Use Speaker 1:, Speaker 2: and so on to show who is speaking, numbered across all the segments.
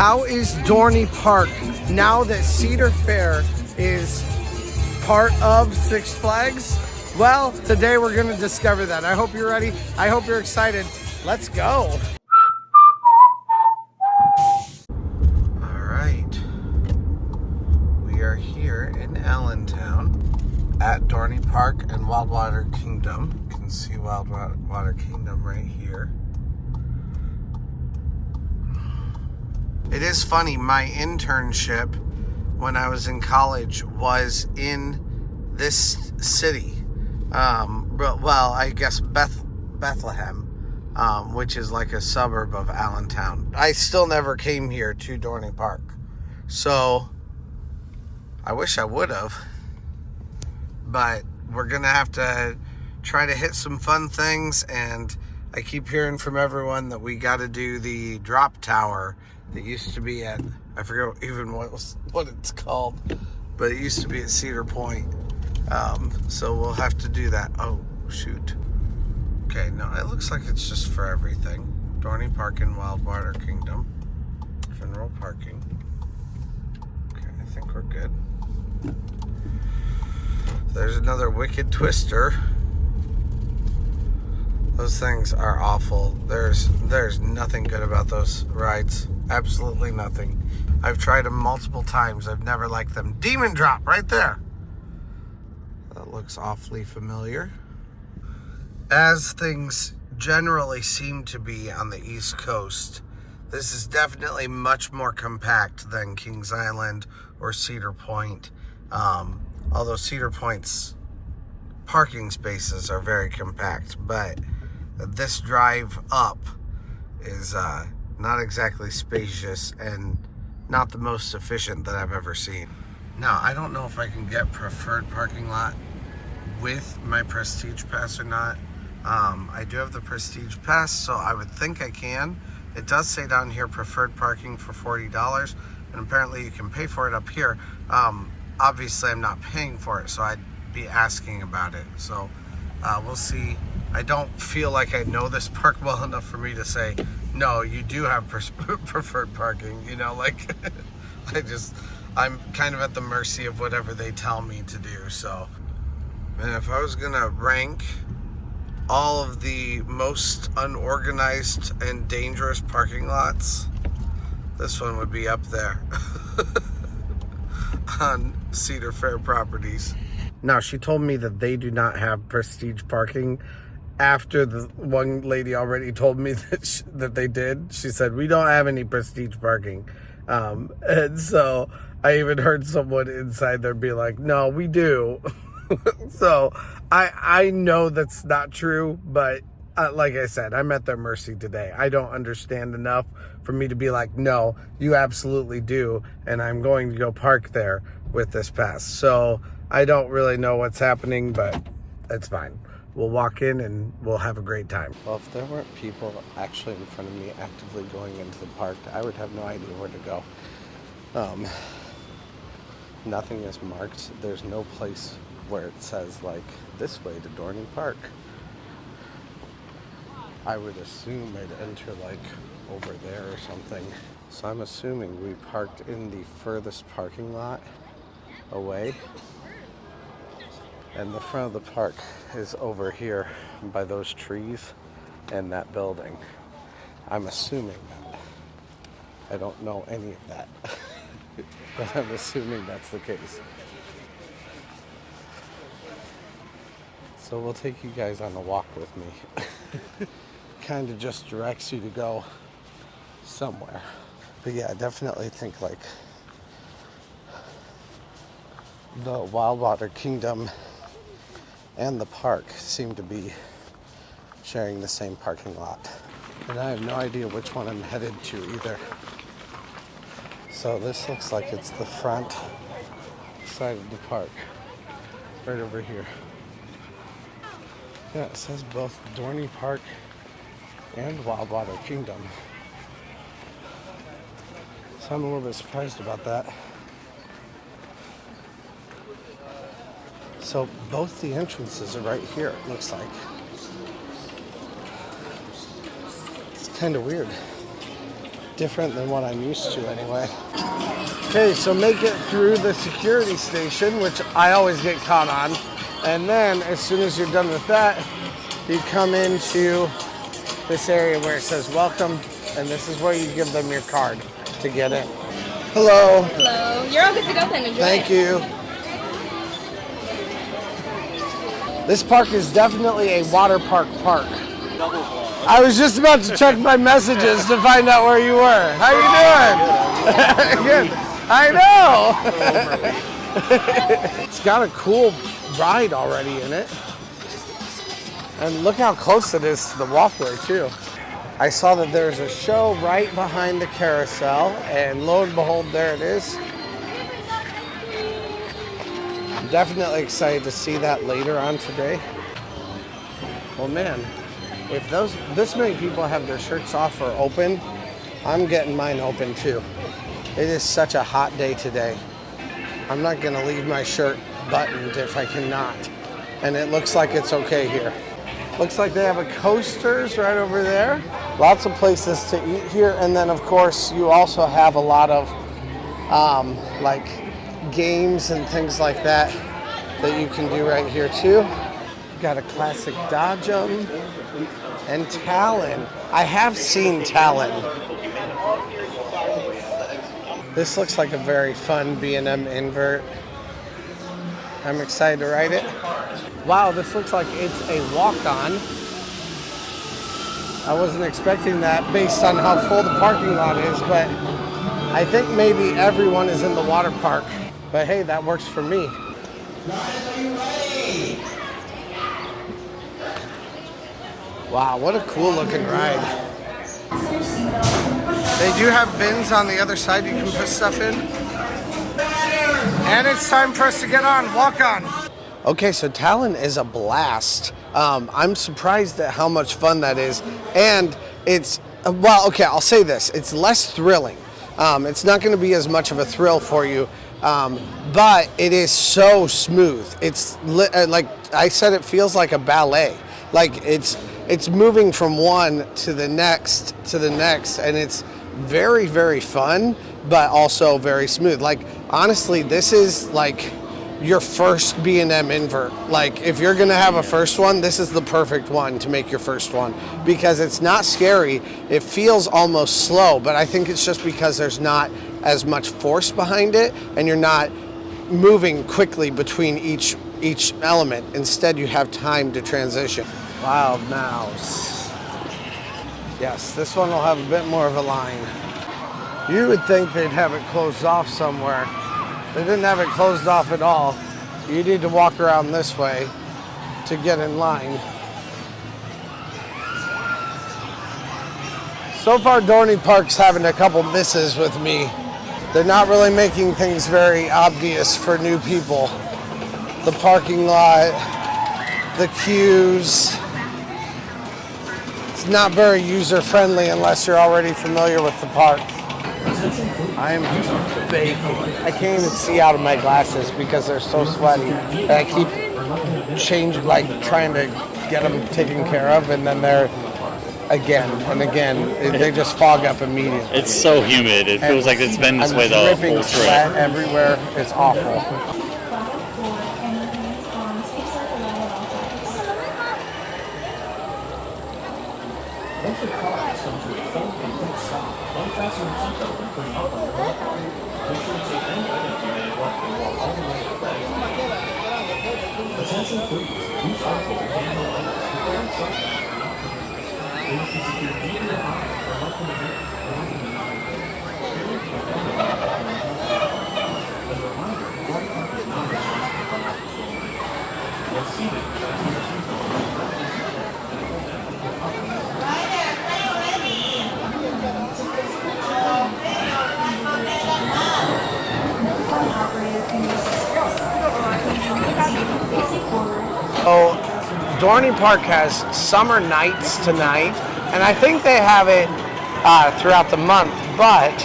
Speaker 1: How is Dorney Park now that Cedar Fair is part of Six Flags? Well, today we're going to discover that. I hope you're ready. I hope you're excited. Let's go. All right. We are here in Allentown at Dorney Park and Wildwater Kingdom. You can see Wildwater Kingdom right here. It is funny, my internship when I was in college was in this city. Well, I guess Bethlehem, which is like a suburb of Allentown. I still never came here to Dorney Park. So, I wish I would have. But we're going to have to try to hit some fun things. And I keep hearing from everyone that we got to do the drop tower that used to be at, I forget even what it's called, but it used to be at Cedar Point. So we'll have to do that. Oh, shoot. Okay, no, it looks like it's just for everything. Dorney Park and Wildwater Kingdom. General parking. Okay, I think we're good. There's another Wicked Twister. Those things are awful. There's nothing good about those rides. Absolutely nothing. I've tried them multiple times. I've never liked them. Demon Drop right there. That looks awfully familiar. As things generally seem to be on the East Coast, this is definitely much more compact than Kings Island or Cedar Point. Although Cedar Point's parking spaces are very compact, but this drive up is not exactly spacious and not the most efficient that I've ever seen. Now, I don't know if I can get preferred parking lot with my Prestige Pass or not. I do have the Prestige Pass, so I would think I can. It does say down here preferred parking for $40, and apparently you can pay for it up here. Obviously, I'm not paying for it, so I'd be asking about it. So we'll see. I don't feel like I know this park well enough for me to say, no, you do have preferred parking. You know, like, I'm kind of at the mercy of whatever they tell me to do. So, and if I was gonna rank all of the most unorganized and dangerous parking lots, this one would be up there on Cedar Fair properties. Now, she told me that they do not have Prestige parking. After the one lady already told me that they did, she said, we don't have any Prestige parking. And so I even heard someone inside there be like, no, we do. So I know that's not true, but like I said, I'm at their mercy today. I don't understand enough for me to be like, no, you absolutely do. And I'm going to go park there with this pass. So I don't really know what's happening, but it's fine. We'll walk in and we'll have a great time. Well, if there weren't people actually in front of me actively going into the park, I would have no idea where to go. Nothing is marked. There's no place where it says, like, this way to Dorney Park. I would assume I'd enter, like, over there or something. So I'm assuming we parked in the furthest parking lot away. And the front of the park is over here by those trees and that building. I'm assuming that. I don't know any of that. But I'm assuming that's the case. So we'll take you guys on a walk with me. Kind of just directs you to go somewhere. But yeah, I definitely think like the Wildwater Kingdom and the park seem to be sharing the same parking lot. And I have no idea which one I'm headed to either. So this looks like it's the front side of the park, right over here. Yeah, it says both Dorney Park and Wildwater Kingdom. So I'm a little bit surprised about that. So both the entrances are right here, it looks like. It's kind of weird. different than what I'm used to anyway. Okay, so make it through the security station, which I always get caught on. And then as soon as you're done with that, you come into this area where it says welcome, and this is where you give them your card to get in. Hello.
Speaker 2: Hello. You're all good to go then. Enjoy.
Speaker 1: Thank you. This park is definitely a water park park. I was just about to check my messages to find out where you were. How you doing? Good. I know. It's got a cool ride already in it. And look how close it is to the walkway too. I saw that there's a show right behind the carousel, and lo and behold, there it is. I'm definitely excited to see that later on today. Well, man, if this many people have their shirts off or open, I'm getting mine open too. It is such a hot day today. I'm not gonna leave my shirt buttoned if I cannot. And it looks like it's okay here. Looks like they have a coasters right over there. Lots of places to eat here. And then of course you also have a lot of like games and things like that you can do right here too. You've got a classic Dodgem and Talon. I have seen Talon. This looks like a very fun B&M invert. I'm excited to ride it. Wow, this looks like it's a walk-on. I wasn't expecting that based on how full the parking lot is, but I think maybe everyone is in the water park. But hey, that works for me. Wow, what a cool looking ride. They do have bins on the other side you can put stuff in. And it's time for us to get on, walk on. Okay, so Talon is a blast. I'm surprised at how much fun that is. And it's, well, okay, I'll say this. It's less thrilling. It's not gonna be as much of a thrill for you, but it is so smooth. It's like I said, it feels like a ballet. Like it's moving from one to the next, and it's very, very fun, but also very smooth. Like, honestly, this is like your first B&M invert. Like, if you're gonna have a first one, this is the perfect one to make your first one, because it's not scary. It feels almost slow, but I think it's just because there's not as much force behind it, and you're not moving quickly between each element. Instead, you have time to transition. Wild Mouse. Yes, this one will have a bit more of a line. You would think they'd have it closed off somewhere. They didn't have it closed off at all. You need to walk around this way to get in line. So far, Dorney Park's having a couple misses with me. They're not really making things very obvious for new people. The parking lot, the queues. It's not very user-friendly unless you're already familiar with the park. I am baking. I can't even see out of my glasses because they're so sweaty. And I keep trying to get them taken care of, and then they're again and again. They just fog up immediately.
Speaker 3: It's so humid. It feels like it's been this way the whole trip.
Speaker 1: Sweat everywhere. It's awful. So, Dorney Park has summer nights tonight, and I think they have it throughout the month, but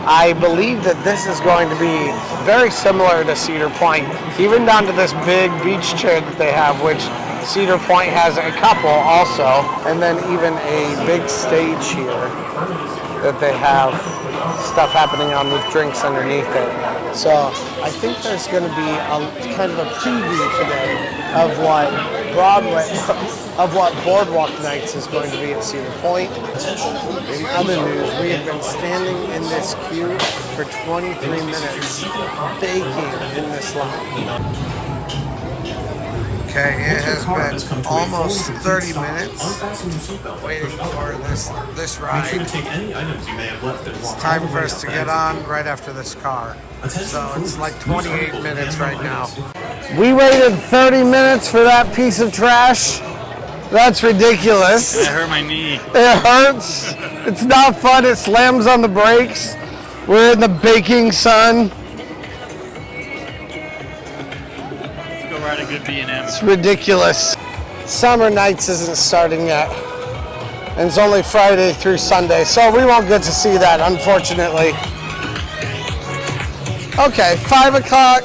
Speaker 1: I believe that this is going to be very similar to Cedar Point, even down to this big beach chair that they have, which Cedar Point has a couple also, and then even a big stage here that they have stuff happening on with drinks underneath it. So I think there's going to be a kind of a preview today of what Boardwalk Nights is going to be at Cedar Point. In other news, we have been standing in this queue for 23 minutes, baking in this line. Okay, it has been almost 30 minutes waiting for this ride. It's time for us to get on right after this car. So it's like 28 minutes right now. We waited 30 minutes for that piece of trash. That's ridiculous.
Speaker 3: It hurt my knee.
Speaker 1: It hurts. It's not fun. It slams on the brakes. We're in the baking sun.
Speaker 3: Ride a good B&M.
Speaker 1: It's ridiculous. Summer Nights isn't starting yet. And it's only Friday through Sunday, so we won't get to see that, unfortunately. Okay, 5 o'clock,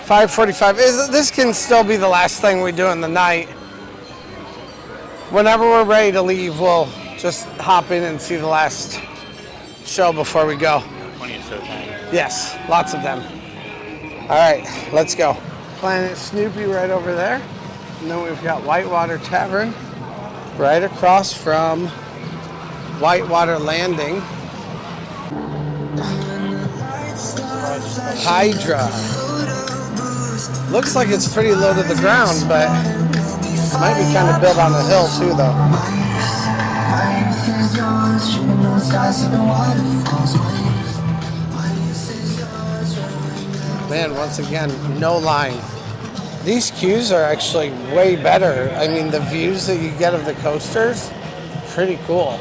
Speaker 1: 5:45. This can still be the last thing we do in the night. Whenever we're ready to leave, we'll just hop in and see the last show before we go.
Speaker 3: Plenty of showtime.
Speaker 1: Yes, lots of them. All right, let's go. Planet Snoopy right over there. And then we've got Whitewater Tavern right across from Whitewater Landing. Hydra. Looks like it's pretty low to the ground, but it might be kind of built on a hill too, though. Man, once again, no line. These queues are actually way better. I mean, the views that you get of the coasters, pretty cool.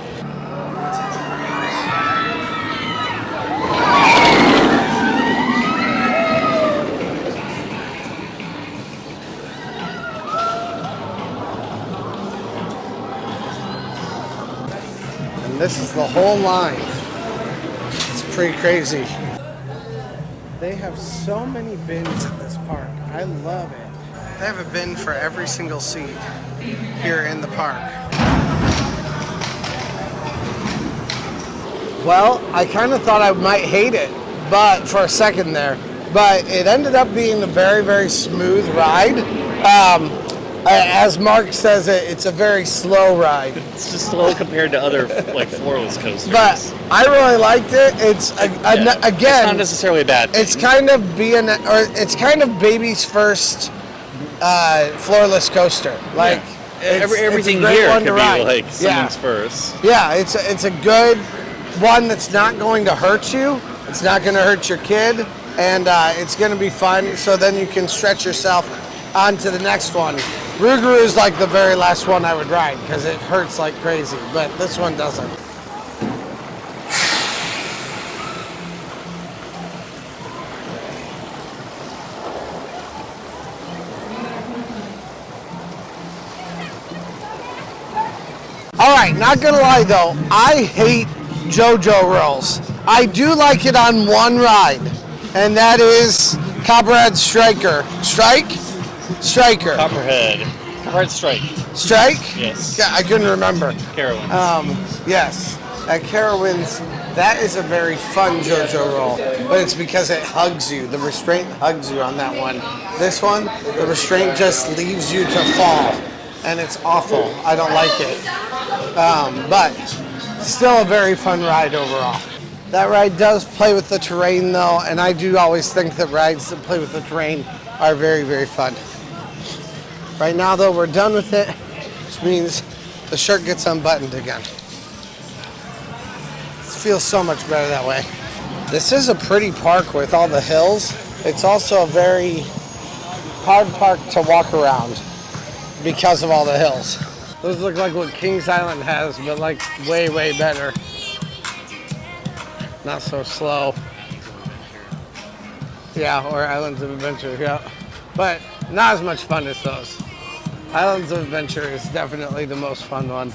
Speaker 1: And this is the whole line. It's pretty crazy. They have so many bins at this park. I love it. They have a bin for every single seat here in the park. Well, I kind of thought I might hate it, but for a second there. But it ended up being a very, very smooth ride. As Mark says, it's a very slow ride.
Speaker 3: It's just slow compared to other like floorless coasters.
Speaker 1: But I really liked it. It's again.
Speaker 3: It's not necessarily a bad thing.
Speaker 1: It's kind of baby's first floorless coaster. Like
Speaker 3: everything
Speaker 1: it's a great
Speaker 3: here
Speaker 1: one
Speaker 3: could
Speaker 1: to
Speaker 3: be
Speaker 1: ride.
Speaker 3: like someone's first.
Speaker 1: Yeah, it's a good one that's not going to hurt you. It's not going to hurt your kid, and it's going to be fun. So then you can stretch yourself on to the next one. Rougarou is like the very last one I would ride because it hurts like crazy, but this one doesn't. All right, not gonna lie though, I hate JoJo rolls. I do like it on one ride, and that is Copperhead Striker. Striker.
Speaker 3: Copperhead Strike.
Speaker 1: Strike?
Speaker 3: Yes.
Speaker 1: Yeah, I couldn't remember.
Speaker 3: Carowinds.
Speaker 1: Yes. At Carowinds, that is a very fun JoJo roll, but it's because it hugs you. The restraint hugs you on that one. This one, the restraint just leaves you to fall, and it's awful. I don't like it. But still a very fun ride overall. That ride does play with the terrain though, and I do always think that rides that play with the terrain are very, very fun. Right now though, we're done with it, which means the shirt gets unbuttoned again. It feels so much better that way. This is a pretty park with all the hills. It's also a very hard park to walk around because of all the hills. Those look like what Kings Island has, but like way, way better. Not so slow. Yeah, or Islands of Adventure, yeah. But not as much fun as those. Islands of Adventure is definitely the most fun one.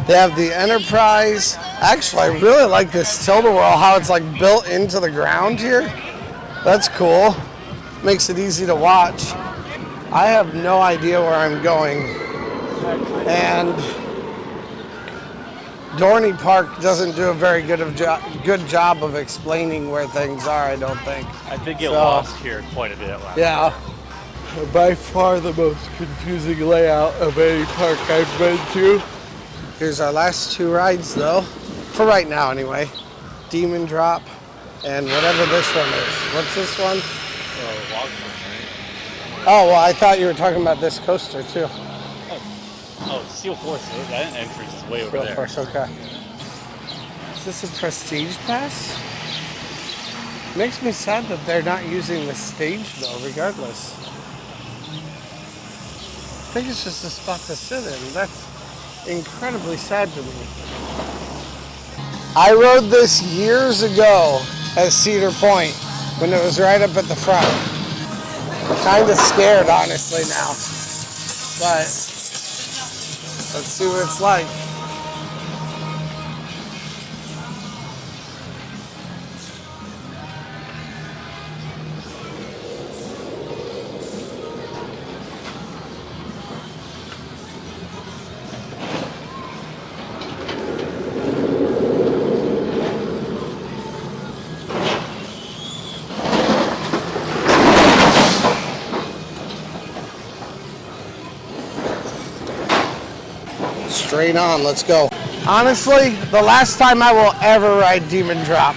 Speaker 1: They have the Enterprise. Actually, I really like this tilt-a-whirl, how it's like built into the ground here. That's cool. Makes it easy to watch. I have no idea where I'm going. And Dorney Park doesn't do a very good job of explaining where things are, I don't think.
Speaker 3: I did get lost here quite a bit last
Speaker 1: Yeah. By far the most confusing layout of any park I've been to. Here's our last two rides though. For right now anyway. Demon Drop and whatever this one is. What's this one? Oh, well, I thought you were talking about this coaster too.
Speaker 3: Oh, Steel Force, that entrance is way over there.
Speaker 1: Steel Force, okay. Is this a Prestige Pass? Makes me sad that they're not using the stage though, regardless. I think it's just a spot to sit in. That's incredibly sad to me. I rode this years ago at Cedar Point when it was right up at the front. Kind of scared, honestly, now. But let's see what it's like. Straight on, let's go. Honestly, the last time I will ever ride Demon Drop,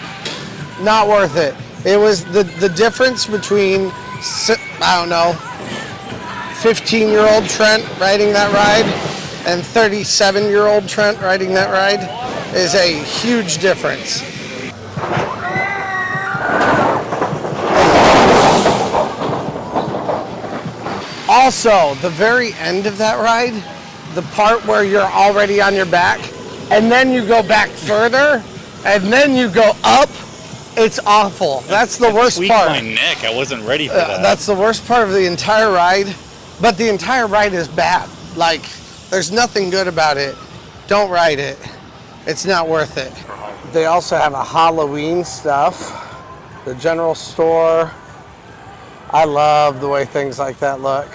Speaker 1: not worth it. It was the difference between, I don't know, 15-year-old Trent riding that ride and 37-year-old Trent riding that ride is a huge difference. Also, the very end of that ride, the part where you're already on your back, and then you go back further, and then you go up, it's awful. That's the worst part.
Speaker 3: My neck, I wasn't ready for that.
Speaker 1: That's the worst part of the entire ride, but the entire ride is bad. Like, there's nothing good about it. Don't ride it. It's not worth it. They also have a Halloween stuff, the general store. I love the way things like that look.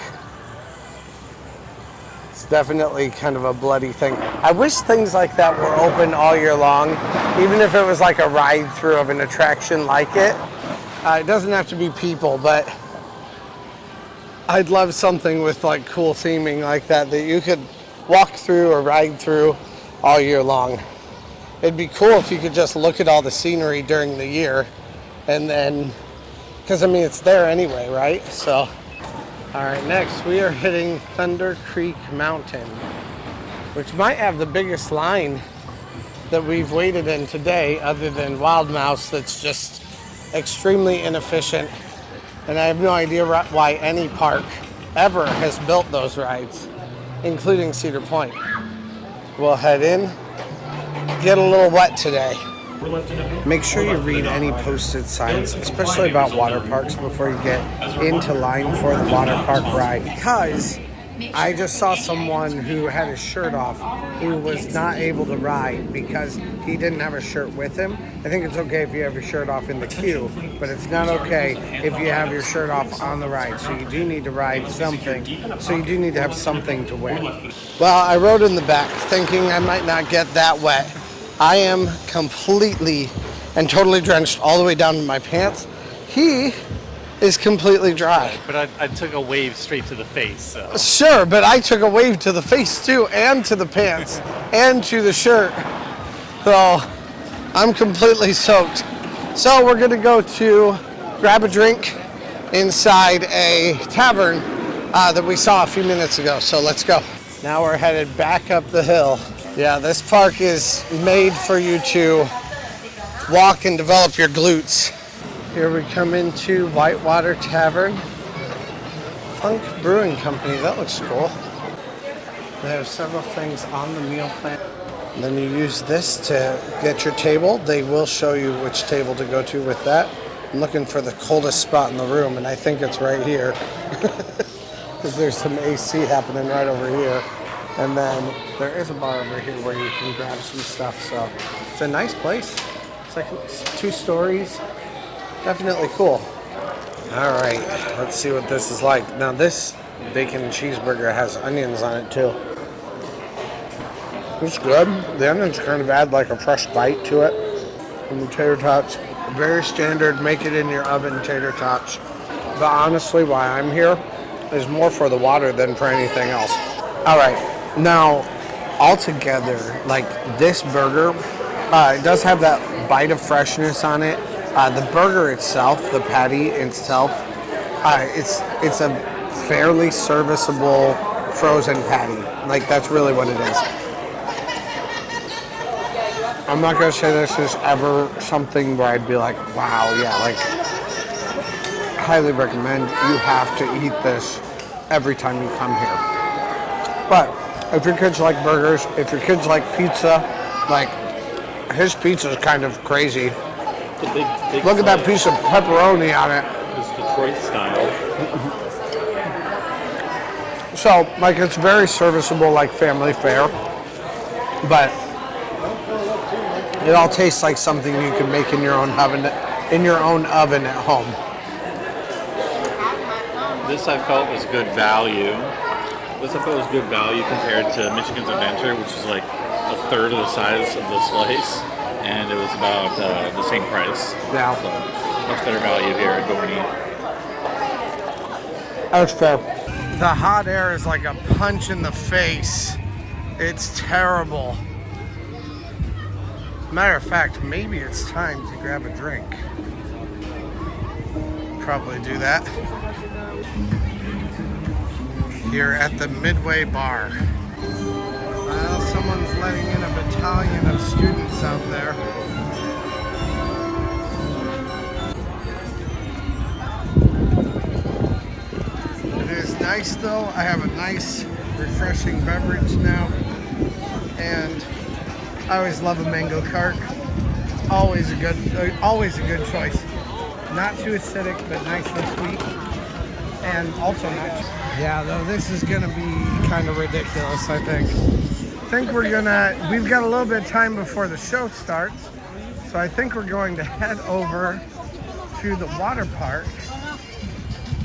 Speaker 1: It's definitely kind of a bloody thing. I wish things like that were open all year long, even if it was like a ride through of an attraction like it. It doesn't have to be people, but I'd love something with like cool theming like that you could walk through or ride through all year long. It'd be cool if you could just look at all the scenery during the year and then, because I mean it's there anyway, right? So. All right, next we are hitting Thunder Creek Mountain, which might have the biggest line that we've waited in today other than Wild Mouse that's just extremely inefficient. And I have no idea why any park ever has built those rides, including Cedar Point. We'll head in, get a little wet today. Make sure you read any posted signs, especially about water parks, before you get into line for the water park ride. Because I just saw someone who had his shirt off who was not able to ride because he didn't have a shirt with him. I think it's okay if you have your shirt off in the queue, but it's not okay if you have your shirt off on the ride. So you do need to ride something. So you do need to have something to wear. Well, I rode in the back thinking I might not get that wet. I am completely and totally drenched all the way down to my pants. He is completely dry.
Speaker 3: But I took a wave straight to the face, so.
Speaker 1: Sure, but I took a wave to the face too, and to the pants, and to the shirt. So I'm completely soaked. So we're gonna go to grab a drink inside a tavern that we saw a few minutes ago. So let's go. Now we're headed back up the hill. Yeah, this park is made for you to walk and develop your glutes. Here we come into Whitewater Tavern. Funk Brewing Company, that looks cool. They have several things on the meal plan. And then you use this to get your table. They will show you which table to go to with that. I'm looking for the coldest spot in the room, and I think it's right here. Because there's some AC happening right over here. And then there is a bar over here where you can grab some stuff. So it's a nice place. It's like 2 stories. Definitely cool. All right, let's see what this is like. Now this bacon cheeseburger has onions on it too. It's good. The onions kind of add like a fresh bite to it. And the tater tots, very standard, make it in your oven tater tots. But honestly, why I'm here is more for the water than for anything else. All right, now altogether, like this burger, it does have that bite of freshness on it. The burger itself, the patty itself, it's a fairly serviceable frozen patty. Like that's really what it is. I'm not gonna say this is ever something where I'd be like, wow, yeah, like highly recommend. You have to eat this every time you come here. But if your kids like burgers, if your kids like pizza, like his pizza is kind of crazy.
Speaker 3: The big
Speaker 1: Look at that piece of pepperoni on it.
Speaker 3: It's Detroit style.
Speaker 1: So, like, it's very serviceable, like family fare, but it all tastes like something you can make in your own oven, at home.
Speaker 3: This I felt was good value. Compared to Michigan's Adventure, which is like a third of the size of the slice, and it was about the same price.
Speaker 1: Yeah.
Speaker 3: So, much better value here at Dorney.
Speaker 1: That's fair. The hot air is like a punch in the face. It's terrible. Matter of fact, maybe it's time to grab a drink. Probably do that. Here at the Midway Bar. Well, someone's letting in a battalion of students out there. It is nice though. I have a nice, refreshing beverage now. And I always love a mango cart. Always a good choice. Not too acidic, but nice and sweet. And also not. Yeah, though this is gonna be kind of ridiculous, I think. We've got a little bit of time before the show starts. So I think we're going to head over to the water park.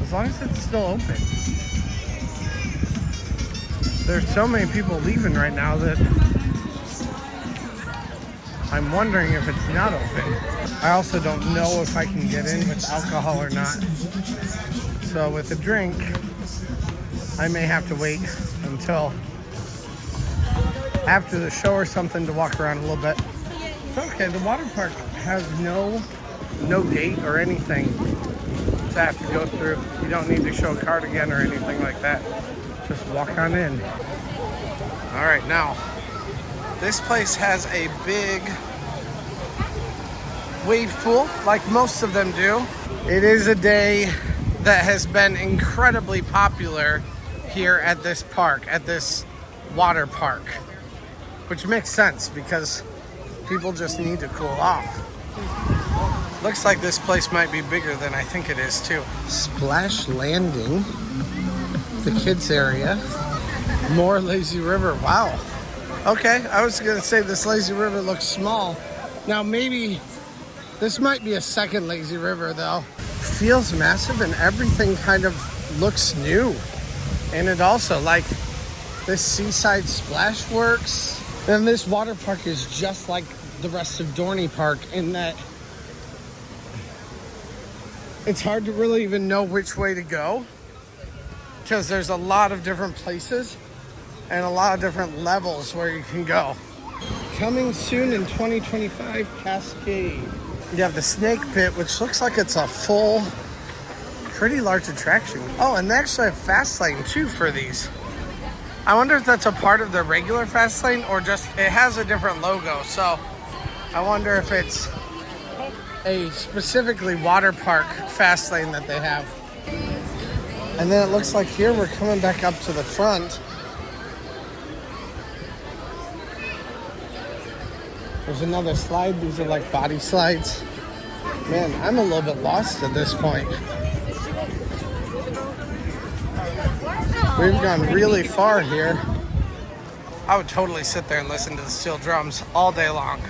Speaker 1: As long as it's still open. There's so many people leaving right now that I'm wondering if it's not open. I also don't know if I can get in with alcohol or not. So with a drink, I may have to wait until after the show or something to walk around a little bit. It's okay, the water park has no gate or anything to have to go through. You don't need to show a card again or anything like that. Just walk on in. All right, now, this place has a big wave pool, like most of them do. It is a day that has been incredibly popular here at this park, at this water park, which makes sense because people just need to cool off. Looks like this place might be bigger than I think it is too. Splash Landing, the kids area, more lazy river. Wow. Okay, I was gonna say this lazy river looks small. Now maybe this might be a second lazy river though. Feels massive and everything kind of looks new. And it also, like, this seaside splash works. And this water park is just like the rest of Dorney Park in that it's hard to really even know which way to go because there's a lot of different places and a lot of different levels where you can go. Coming soon in 2025, Cascade. You have the Snake Pit, which looks like it's a full, pretty large attraction. Oh, and they actually have fast lane too for these. I wonder if that's a part of the regular fast lane or just, it has a different logo. So I wonder if it's a specifically water park fast lane that they have. And then it looks like here we're coming back up to the front. There's another slide. These are like body slides. Man, I'm a little bit lost at this point. We've gone really far here. I would totally sit there and listen to the steel drums all day long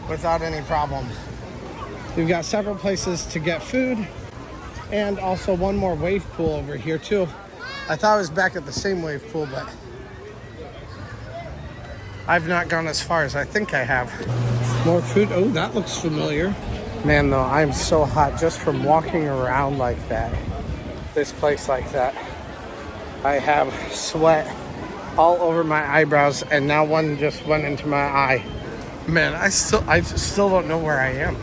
Speaker 1: without any problem. We've got several places to get food and also one more wave pool over here too. I thought I was back at the same wave pool, but I've not gone as far as I think I have. More food. Oh, that looks familiar. Man, though, I'm so hot just from walking around like that. This place like that. I have sweat all over my eyebrows, and now one just went into my eye. Man, I still don't know where I am.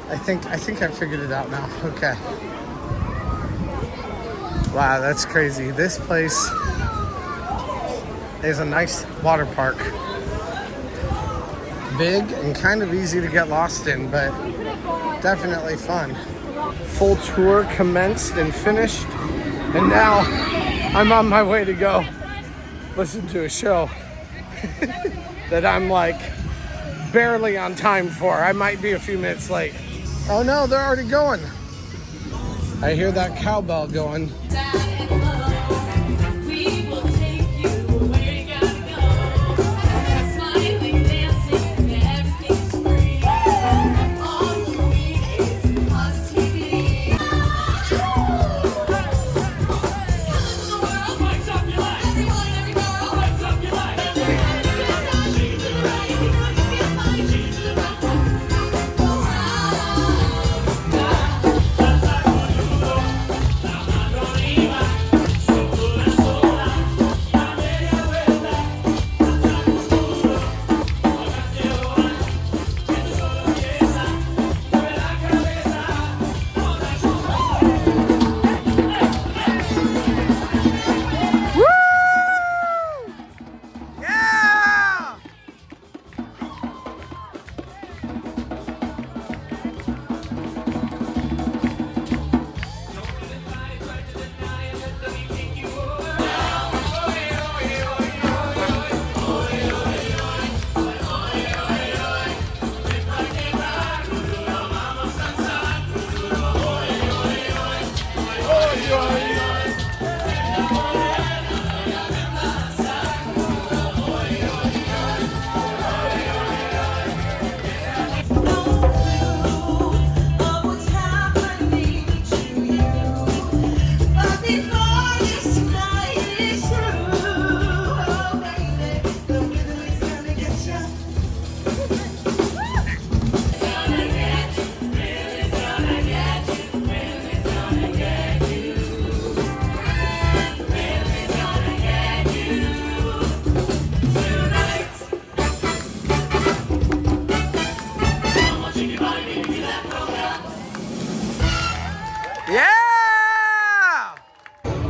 Speaker 1: I think I figured it out now. Okay. Wow, that's crazy. This place is a nice water park. Big and kind of easy to get lost in, but definitely fun. Full tour commenced and finished, and now I'm on my way to go listen to a show that I'm like barely on time for. I might be a few minutes late. Oh no, they're already going. I hear that cowbell going.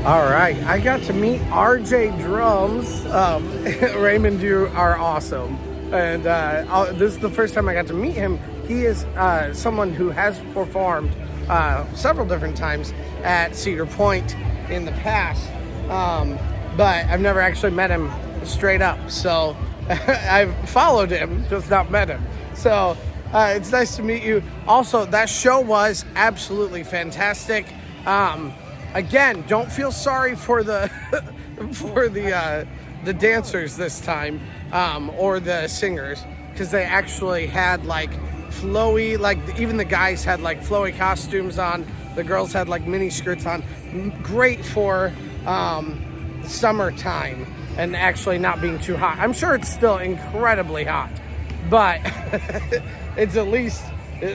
Speaker 1: All right, I got to meet RJ Drums. Raymond, you are awesome. And this is the first time I got to meet him. He is someone who has performed several different times at Cedar Point in the past. But I've never actually met him straight up. So I've followed him, just not met him. So it's nice to meet you. Also, that show was absolutely fantastic. Again, don't feel sorry for the for the dancers this time, or the singers, because they actually had like flowy, like even the guys had like flowy costumes on. The girls had like mini skirts on. Great for summertime and actually not being too hot. I'm sure it's still incredibly hot, but it's at least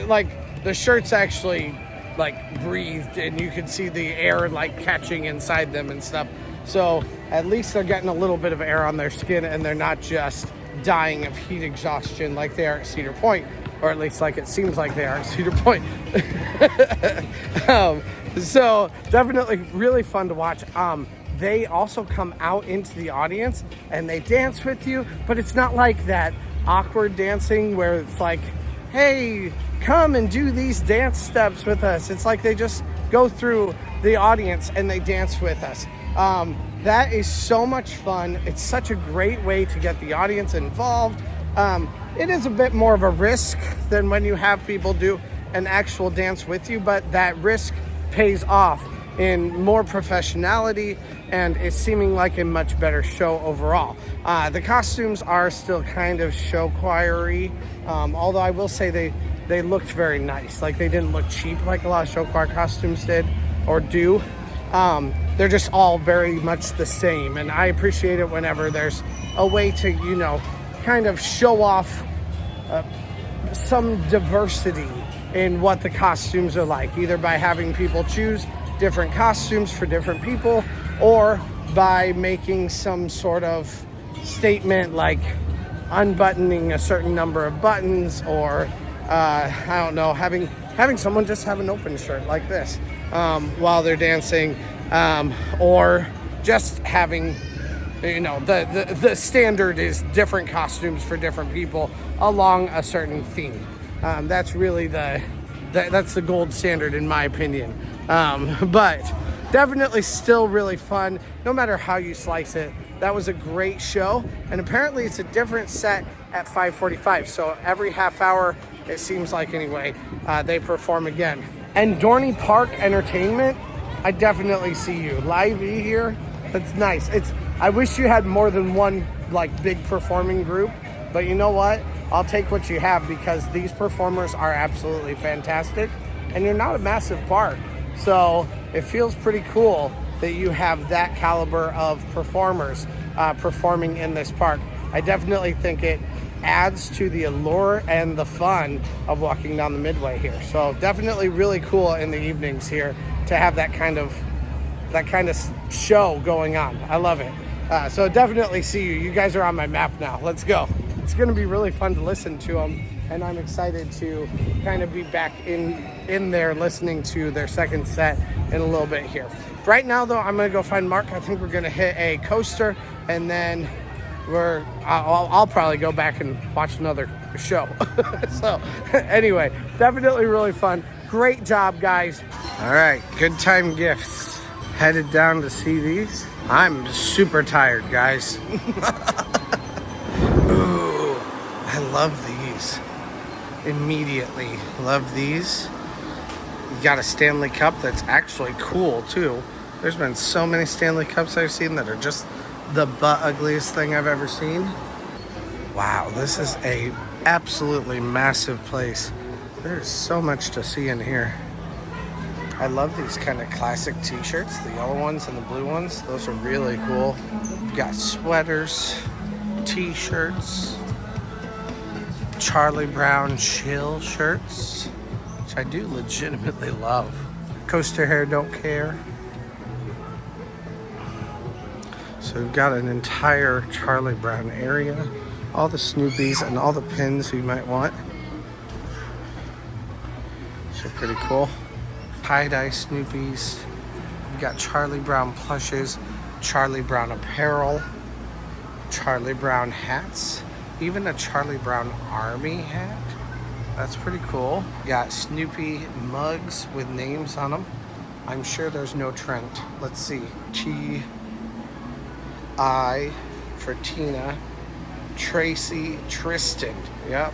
Speaker 1: like the shirts actually like breathed and you could see the air like catching inside them and stuff. So at least they're getting a little bit of air on their skin and they're not just dying of heat exhaustion like they are at Cedar Point, or at least like it seems like they are at Cedar Point. So definitely really fun to watch. They also come out into the audience and they dance with you, but it's not like that awkward dancing where it's like, hey, come and do these dance steps with us. It's like they just go through the audience and they dance with us. That is so much fun. It's such a great way to get the audience involved. It is a bit more of a risk than when you have people do an actual dance with you, but that risk pays off in more professionality and it's seeming like a much better show overall. The costumes are still kind of show choir-y, although I will say they looked very nice. Like they didn't look cheap like a lot of show choir costumes did or do. They're just all very much the same. And I appreciate it whenever there's a way to, you know, kind of show off some diversity in what the costumes are like, either by having people choose different costumes for different people, or by making some sort of statement like unbuttoning a certain number of buttons, or I don't know, having someone just have an open shirt like this while they're dancing, or just having, you know, the standard is different costumes for different people along a certain theme. That's really that's the gold standard in my opinion. But definitely still really fun, no matter how you slice it. That was a great show, and apparently it's a different set at 5:45. So every half hour, it seems like anyway, they perform again. And Dorney Park Entertainment, I definitely see you. Live E here, that's nice. I wish you had more than one like big performing group, but you know what? I'll take what you have, because these performers are absolutely fantastic, and you're not a massive park. So it feels pretty cool that you have that caliber of performers performing in this park. I definitely think it adds to the allure and the fun of walking down the Midway here. So definitely really cool in the evenings here to have that kind of show going on. I love it. So definitely see you. You guys are on my map now. Let's go. It's going to be really fun to listen to them, and I'm excited to kind of be back in there listening to their second set in a little bit here. Right now, though, I'm going to go find Mark. I think we're going to hit a coaster, and then I'll probably go back and watch another show. So anyway, definitely really fun. Great job, guys. All right, good time gifts. Headed down to see these. I'm super tired, guys. Ooh, I love these. Immediately love these. You got a Stanley Cup that's actually cool too. There's been so many Stanley Cups I've seen that are just the butt ugliest thing I've ever seen. Wow, this is a absolutely massive place. There's so much to see in here. I love these kind of classic t-shirts, the yellow ones and the blue ones. Those are really cool. You've got sweaters, t-shirts, Charlie Brown chill shirts, which I do legitimately love. Coaster hair don't care. So we've got an entire Charlie Brown area, all the Snoopies and all the pins you might want. So pretty cool. Tie-dye Snoopies. We've got Charlie Brown plushes, Charlie Brown apparel, Charlie Brown hats, even a Charlie Brown army hat. That's pretty cool. Got Snoopy mugs with names on them. I'm sure there's no Trent. Let's see. T.I. for Tina. Tracy, Tristan. Yep.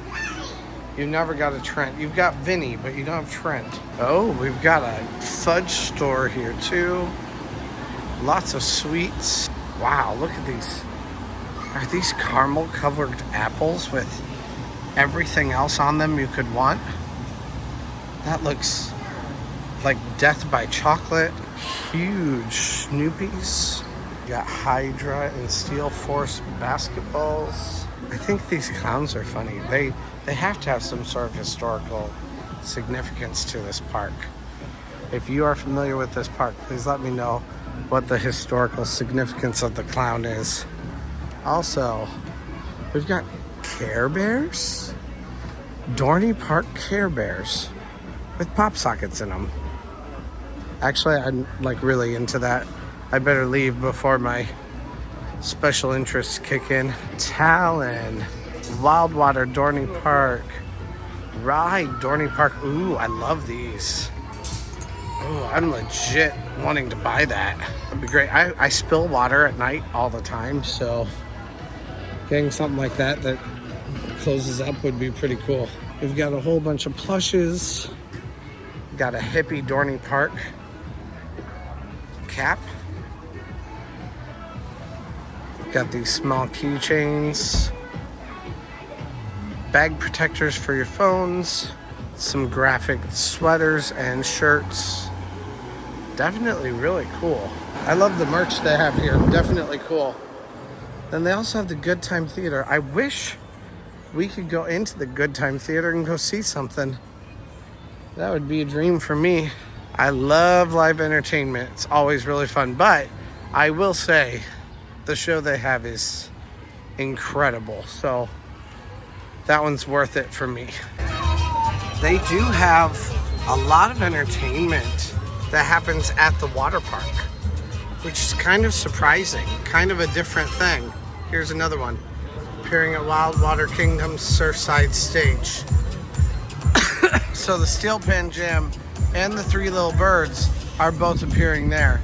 Speaker 1: You never got a Trent. You've got Vinny, but you don't have Trent. Oh, we've got a fudge store here too. Lots of sweets. Wow, look at these. Are these caramel covered apples with everything else on them you could want? That looks like death by chocolate. Huge Snoopies. You got Hydra and Steel Force basketballs. I think these clowns are funny. They have to have some sort of historical significance to this park. If you are familiar with this park, please let me know what the historical significance of the clown is. Also, we've got Care Bears. Dorney Park Care Bears with pop sockets in them. Actually, I'm like really into that. I better leave before my special interests kick in. Talon, Wildwater, Dorney Park, Ride, Dorney Park. Ooh, I love these. Oh, I'm legit wanting to buy that. That'd be great. I spill water at night all the time, so getting something like that closes up would be pretty cool. We've got a whole bunch of plushes. Got a hippie Dorney Park cap. Got these small keychains, bag protectors for your phones, some graphic sweaters and shirts. definitely really cool. I love the merch they have here. Definitely cool. Then they also have the Good Time Theater. I wish we could go into the Good Time Theater and go see something. That would be a dream for me. I love live entertainment. It's always really fun. But I will say the show they have is incredible. So that one's worth it for me. They do have a lot of entertainment that happens at the water park, which is kind of surprising, kind of a different thing. Here's another one, appearing at Wildwater Kingdom's Surfside Stage. So the Steel Pen Gym and the Three Little Birds are both appearing there.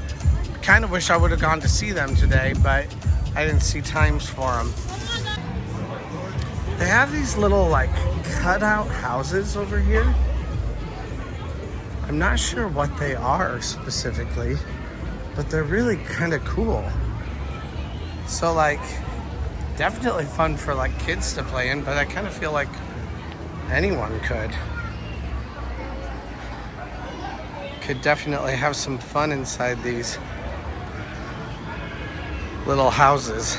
Speaker 1: I kind of wish I would have gone to see them today, but I didn't see times for them. They have these little like cutout houses over here. I'm not sure what they are specifically, but they're really kind of cool. So like, definitely fun for like kids to play in, but I kind of feel like anyone could definitely have some fun inside these little houses.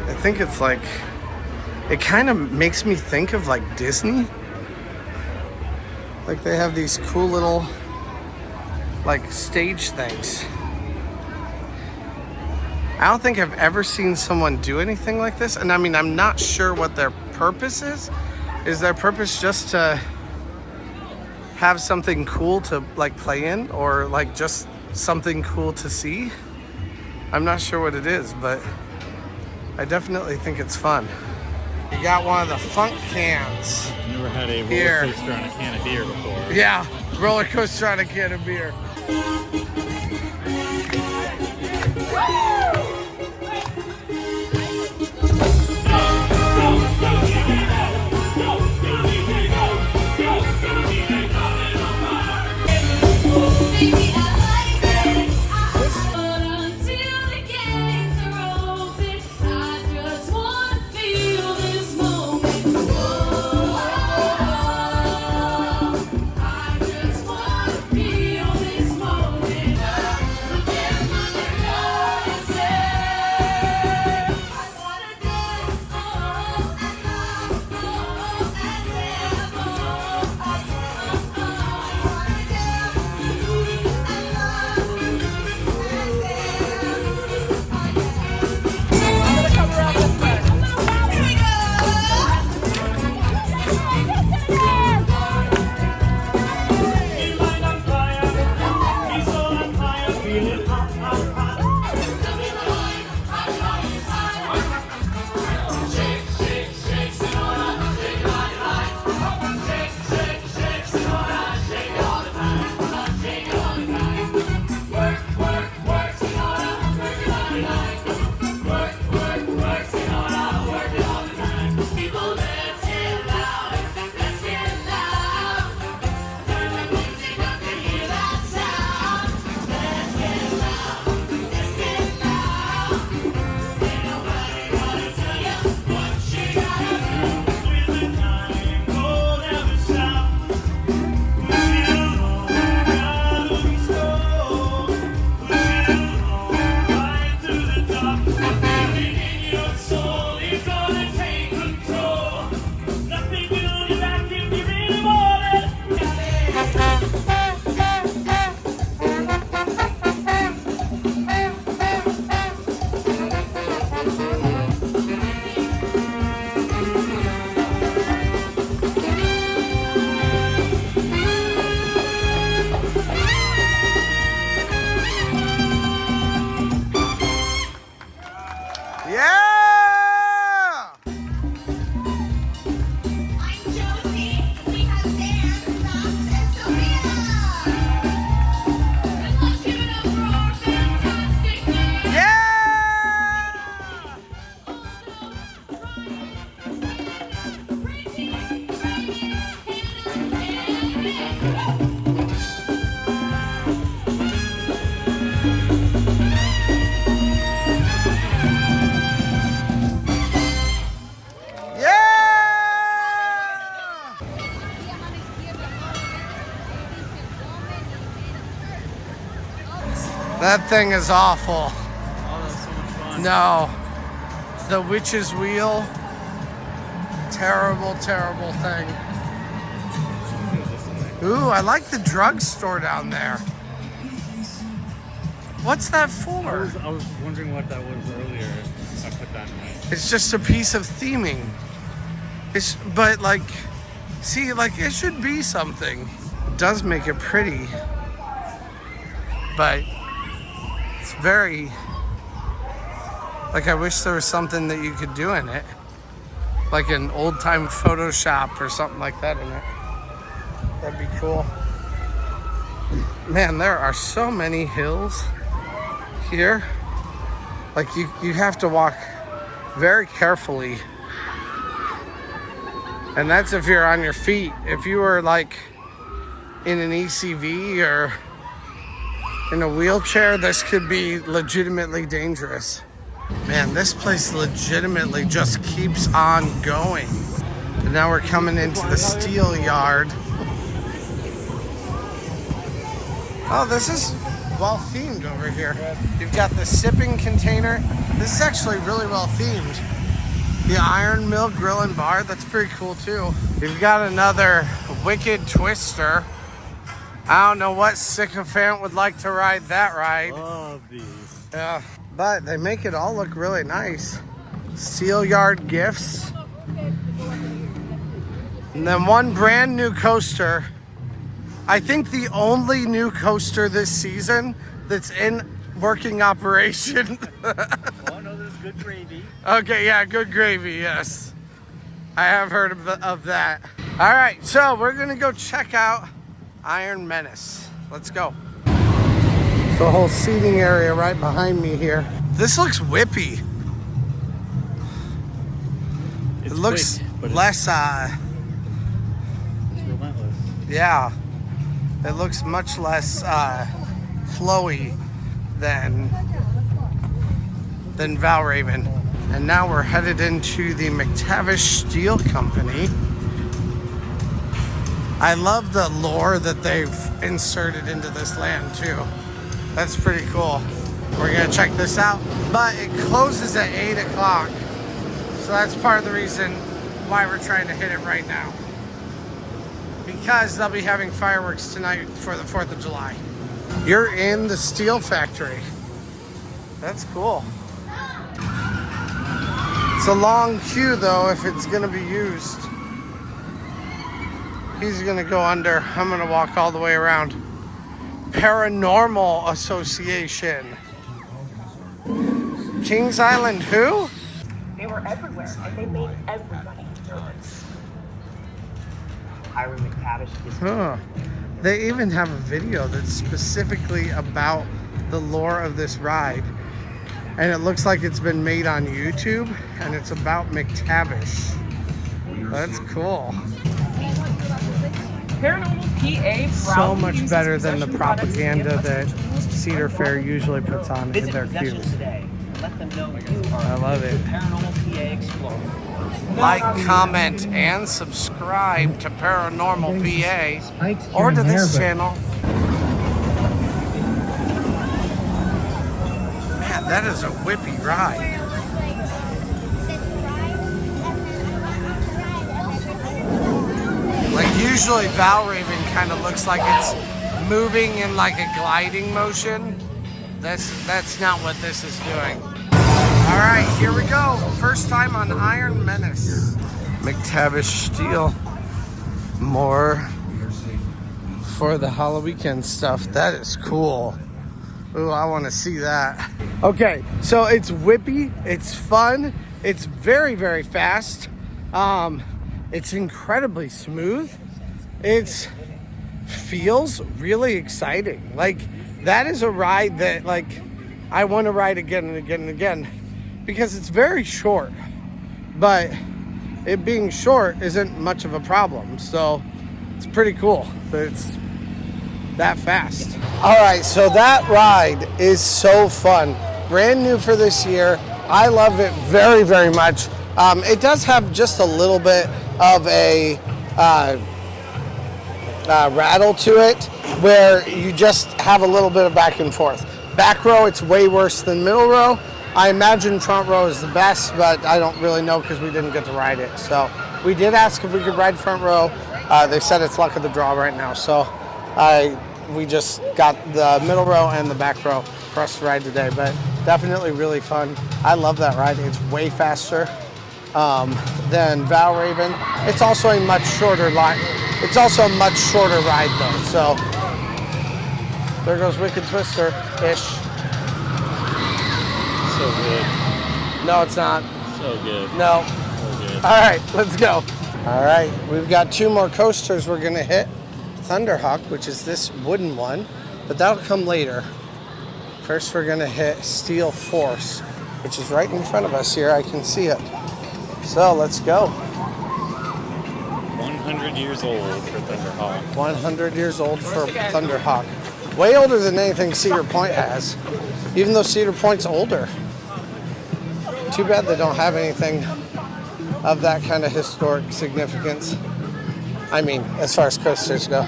Speaker 1: I think it's like, it kind of makes me think of like Disney. Like they have these cool little like stage things. I don't think I've ever seen someone do anything like this. And I mean, I'm not sure what their purpose is. Is their purpose just to have something cool to like play in, or like just something cool to see? I'm not sure what it is, but I definitely think it's fun. You got one of the funk cans.
Speaker 3: Never had a
Speaker 1: Here.
Speaker 3: roller coaster on a can of beer before.
Speaker 1: Yeah, roller coaster on a can of beer. That thing is awful.
Speaker 3: Oh, that was so much fun.
Speaker 1: No. The witch's wheel. Terrible, terrible thing. Ooh, I like the drugstore down there. What's that for?
Speaker 3: I was wondering what that was earlier. I put that in.
Speaker 1: It's just a piece of theming. But like, see, like it should be something. It does make it pretty, but it's very, like I wish there was something that you could do in it. Like an old time Photoshop or something like that in it. That'd be cool. Man, there are so many hills here. Like you have to walk very carefully. And that's if you're on your feet. If you were like in an ECV or in a wheelchair, this could be legitimately dangerous. Man, this place legitimately just keeps on going. And now we're coming into the steel yard. Oh, this is well themed over here. You've got the sipping container. This is actually really well themed. The Iron Mill Grill and Bar, that's pretty cool too. You've got another Wicked Twister. I don't know what sycophant would like to ride that ride.
Speaker 3: Love these.
Speaker 1: Yeah, but they make it all look really nice. Steel Yard gifts. And then one brand new coaster. I think the only new coaster this season that's in working operation.
Speaker 3: Oh no, there's good gravy.
Speaker 1: Okay, yeah, good gravy, yes. I have heard of that. All right, so we're gonna go check out Iron Menace. Let's go. The whole seating area right behind me here. This looks whippy.
Speaker 3: It's
Speaker 1: It looks
Speaker 3: quick, but
Speaker 1: less,
Speaker 3: it's relentless.
Speaker 1: yeah. It looks much less flowy than Valraven. And now we're headed into the McTavish Steel Company. I love the lore that they've inserted into this land too. That's pretty cool. We're gonna check this out, but it closes at 8 o'clock. So that's part of the reason why we're trying to hit it right now. Because they'll be having fireworks tonight for the 4th of July. You're in the steel factory. That's cool. It's a long queue though if it's gonna be used. He's gonna go under. I'm gonna walk all the way around. Paranormal Association. Kings Island who?
Speaker 4: They were everywhere, and they made everybody nervous. Hiram McTavish is
Speaker 1: Huh. They even have a video that's specifically about the lore of this ride. And it looks like it's been made on YouTube, and it's about McTavish. That's cool.
Speaker 4: Paranormal PA
Speaker 1: So much better than the propaganda that Cedar Fair usually puts on in their queues.
Speaker 4: today. Let them know you are
Speaker 1: I love it.
Speaker 4: Paranormal PA Explorer.
Speaker 1: Like, comment, and subscribe to Paranormal PA or to this channel. Man, that is a whippy ride. Like usually Valraven kind of looks like it's moving in like a gliding motion. That's not what this is doing. All right, here we go. First time on Iron Menace. McTavish Steel. More for the Halloween stuff. That is cool. Ooh, I want to see that. Okay, so it's whippy, it's fun, it's very, very fast. It's incredibly smooth. It feels really exciting. Like, that is a ride that, like, I want to ride again and again and again because it's very short. But it being short isn't much of a problem. So it's pretty cool that it's that fast. All right, so that ride is so fun. Brand new for this year. I love it very, very much. It does have just a little bit of a rattle to it where you just have a little bit of back and forth. Back row, it's way worse than middle row. I imagine front row is the best, but I don't really know because we didn't get to ride it. So we did ask if we could ride front row. They said it's luck of the draw right now. So we just got the middle row and the back row for us to ride today, but definitely really fun. I love that ride. It's way faster than Val Raven. It's also a much shorter line. It's also a much shorter ride though. So there goes Wicked Twister-ish.
Speaker 3: So good.
Speaker 1: No, it's not.
Speaker 3: So good.
Speaker 1: No.
Speaker 3: So good.
Speaker 1: All right, let's go. All right, we've got 2 more coasters we're gonna hit. Thunderhawk, which is this wooden one, but that'll come later. First, we're gonna hit Steel Force, which is right in front of us here. I can see it. So let's go.
Speaker 3: 100 years old for Thunderhawk.
Speaker 1: 100 years old for Thunderhawk. Way older than anything Cedar Point has, even though Cedar Point's older. Too bad they don't have anything of that kind of historic significance. I mean, as far as coasters go.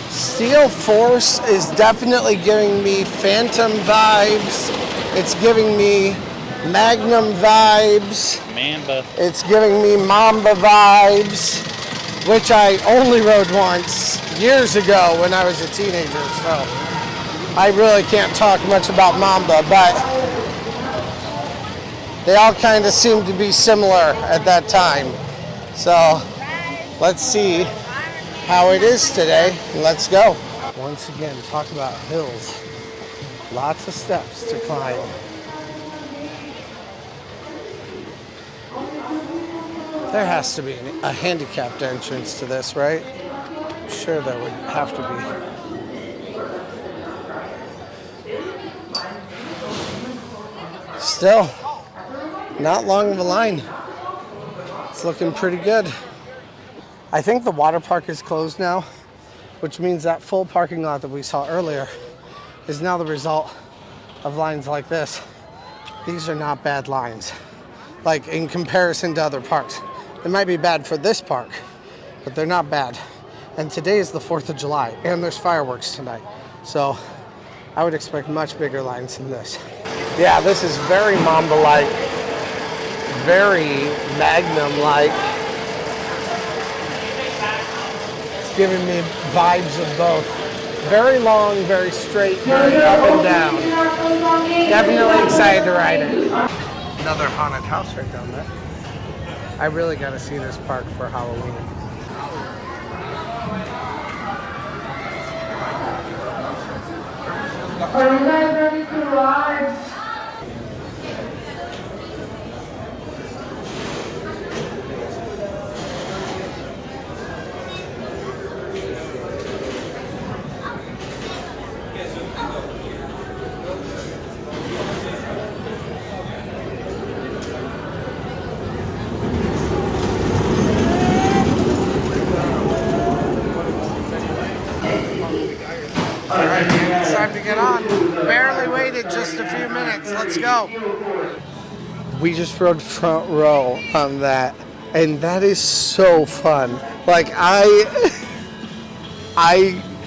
Speaker 1: Steel Force is definitely giving me Phantom vibes. It's giving me Magnum vibes.
Speaker 3: Mamba.
Speaker 1: It's giving me Mamba vibes, which I only rode once years ago when I was a teenager. So I really can't talk much about Mamba, but they all kind of seem to be similar at that time. So let's see how it is today. Let's go. Once again, talk about hills. Lots of steps to climb. There has to be a handicapped entrance to this, right? I'm sure there would have to be. Still, not long of a line. It's looking pretty good. I think the water park is closed now, which means that full parking lot that we saw earlier is now the result of lines like this. These are not bad lines, like in comparison to other parks. They might be bad for this park, but they're not bad. And today is the 4th of July, and there's fireworks tonight. So I would expect much bigger lines than this. Yeah, this is very Mamba-like, very Magnum-like. It's giving me vibes of both. Very long, very straight, very up and down. Definitely excited to ride it. Another haunted house right down there. I really got to see this park for Halloween.
Speaker 5: Are you guys ready to ride?
Speaker 1: Alright, it's time to get on. Barely waited just a few minutes. Let's go. We just rode front row on that, and that is so fun. Like, I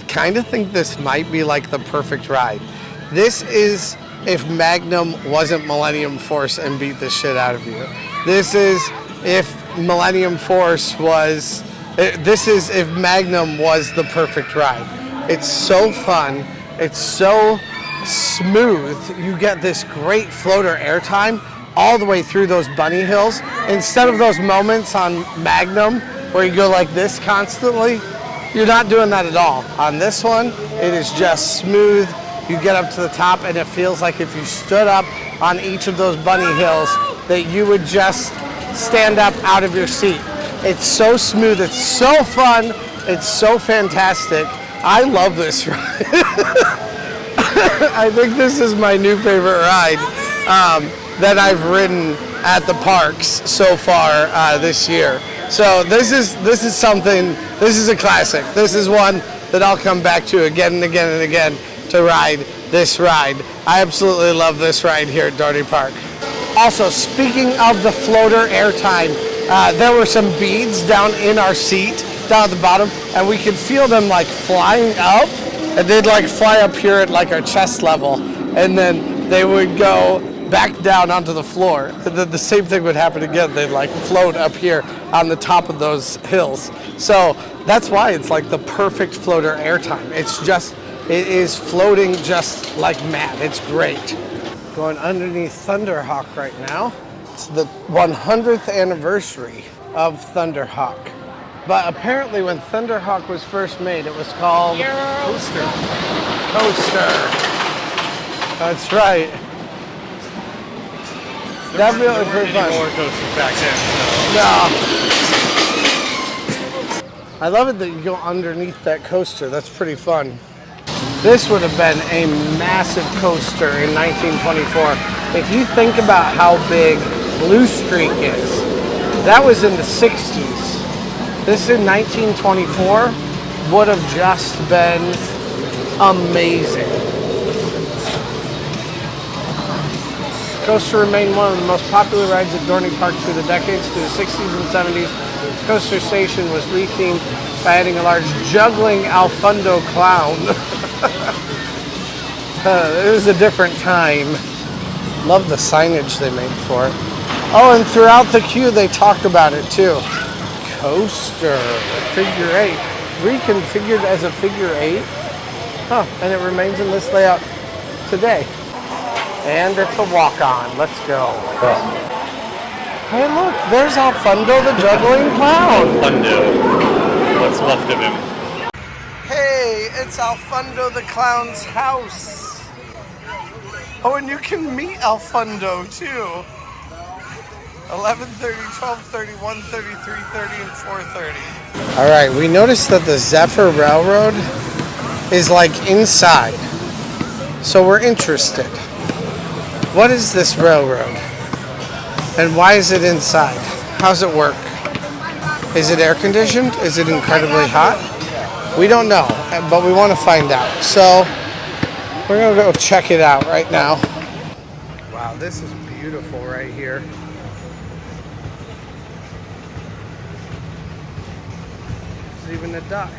Speaker 1: kind of think this might be like the perfect ride. This is if Magnum wasn't Millennium Force and beat the shit out of you. This is if Millennium Force was, this is if Magnum was the perfect ride. It's so fun. It's so smooth. You get this great floater airtime all the way through those bunny hills. Instead of those moments on Magnum where you go like this constantly, you're not doing that at all. On this one, it is just smooth. You get up to the top and it feels like if you stood up on each of those bunny hills that you would just stand up out of your seat. It's so smooth. It's so fun. It's so fantastic. I love this ride. I think this is my new favorite ride that I've ridden at the parks so far this year. So this is something. This is a classic. This is one that I'll come back to again and again and again to ride this ride. I absolutely love this ride here at Dorney Park. Also, speaking of the floater airtime, there were some beads down in our seat, down at the bottom, and we could feel them like flying up and they'd like fly up here at like our chest level, and then they would go back down onto the floor. And then the same thing would happen again. They'd like float up here on the top of those hills. So that's why it's like the perfect floater airtime. It is floating just like mad. It's great. Going underneath Thunderhawk right now. It's the 100th anniversary of Thunderhawk. But apparently when Thunderhawk was first made, it was called Coaster. That's right. Definitely pretty fun.
Speaker 3: More coasters back then.
Speaker 1: No. I love it that you go underneath that coaster. That's pretty fun. This would have been a massive coaster in 1924. If you think about how big Blue Streak is, that was in the 60s. This in 1924 would have just been amazing. Coaster remained one of the most popular rides at Dorney Park through the decades. Through the 60s and 70s, the coaster station was rethemed by adding a large juggling Alfundo clown. It was a different time. Love the signage they made for it. Oh, and throughout the queue they talk about it too. Coaster, figure 8. Reconfigured as a figure 8. Huh, and it remains in this layout today. And it's a walk-on. Let's go. Hey, look, there's Alfundo the juggling clown.
Speaker 3: Alfundo. What's left of him.
Speaker 1: Hey, it's Alfundo the clown's house. Oh, and you can meet Alfundo too. 11:30, 12:30, 1:30, 3:30, and 4:30. All right, we noticed that the Zephyr Railroad is like inside. So we're interested. What is this railroad? And why is it inside? How's it work? Is it air conditioned? Is it incredibly hot? We don't know, but we want to find out. So we're gonna go check it out right now. Wow, this is beautiful right here. There's even a duck.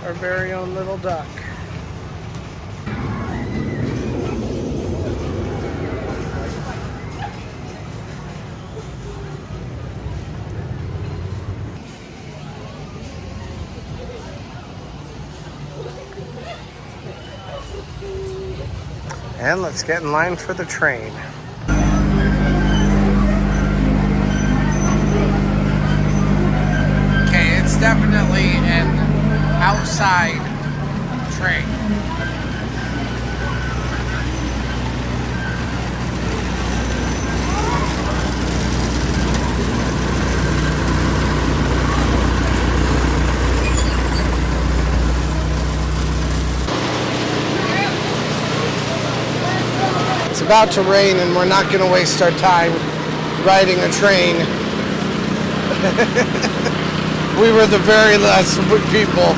Speaker 1: Our very own little duck. And let's get in line for the train. Okay, it's definitely an outside train. It's about to rain and we're not going to waste our time riding a train. We were the very last people,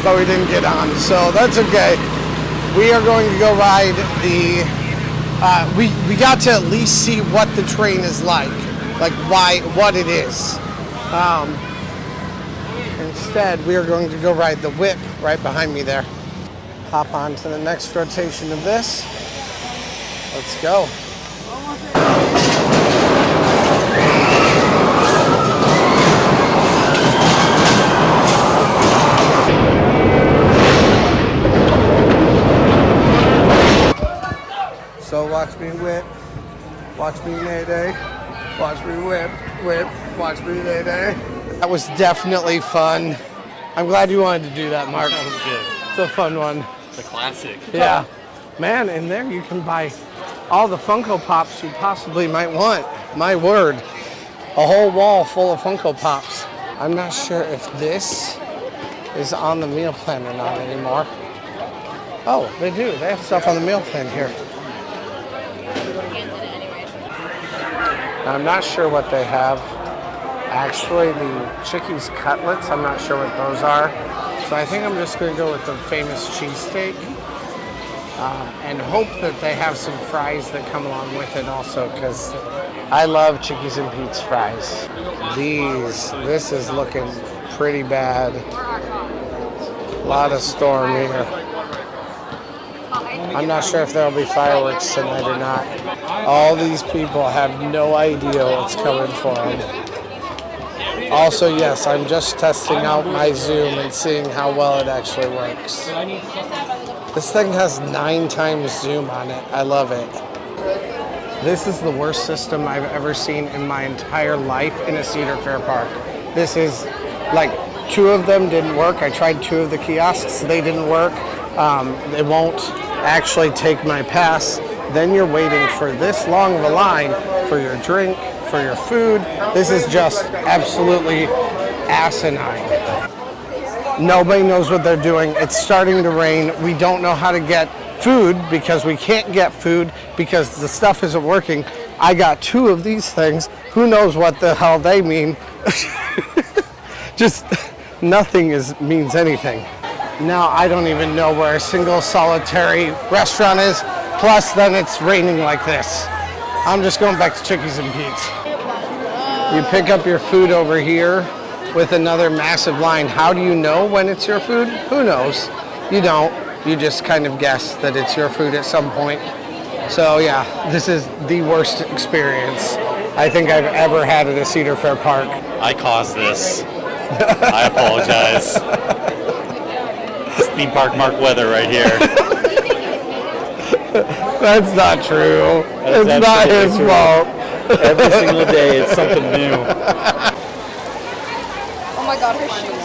Speaker 1: but we didn't get on, so that's okay. We are going to go ride the, we got to at least see what the train is like what it is. Instead, we are going to go ride the whip right behind me there. Hop on to the next rotation of this. Let's go. So watch me whip, watch me nay-day, watch me whip, watch me nay-day. That was definitely fun. I'm glad you wanted to do that, Mark.
Speaker 3: That was good.
Speaker 1: It's a fun one.
Speaker 3: It's a classic.
Speaker 1: Yeah. Man, in there you can buy all the Funko Pops you possibly might want. My word. A whole wall full of Funko Pops. I'm not sure if this is on the meal plan or not anymore. Oh, they do. They have stuff on the meal plan here. I'm not sure what they have. Actually, the Chickie's cutlets, I'm not sure what those are. So I think I'm just going to go with the famous cheesesteak. And hope that they have some fries that come along with it also, because I love Chickies and Pete's fries. This is looking pretty bad. A lot of storm here. I'm not sure if there'll be fireworks tonight or not. All these people have no idea what's coming for them. Also, yes, I'm just testing out my Zoom and seeing how well it actually works. This thing has 9 times Zoom on it. I love it. This is the worst system I've ever seen in my entire life in a Cedar Fair park. This is like 2 of them didn't work. I tried 2 of the kiosks. They didn't work. It won't actually take my pass. Then you're waiting for this long of a line for your drink, for your food. This is just absolutely asinine. Nobody knows what they're doing. It's starting to rain. We don't know how to get food because we can't get food because the stuff isn't working. I got 2 of these things. Who knows what the hell they mean? Just nothing means anything. Now I don't even know where a single solitary restaurant is. Plus then it's raining like this. I'm just going back to Chickie's and Pete's. You pick up your food over here with another massive line. How do you know when it's your food? Who knows? You don't. You just kind of guess that it's your food at some point. So yeah, this is the worst experience I think I've ever had at a Cedar Fair park.
Speaker 3: I caused this. I apologize. It's theme park Mark weather right here.
Speaker 1: That's not true. It's not his fault.
Speaker 3: Every single day it's something new.
Speaker 2: Oh my god, her shoes.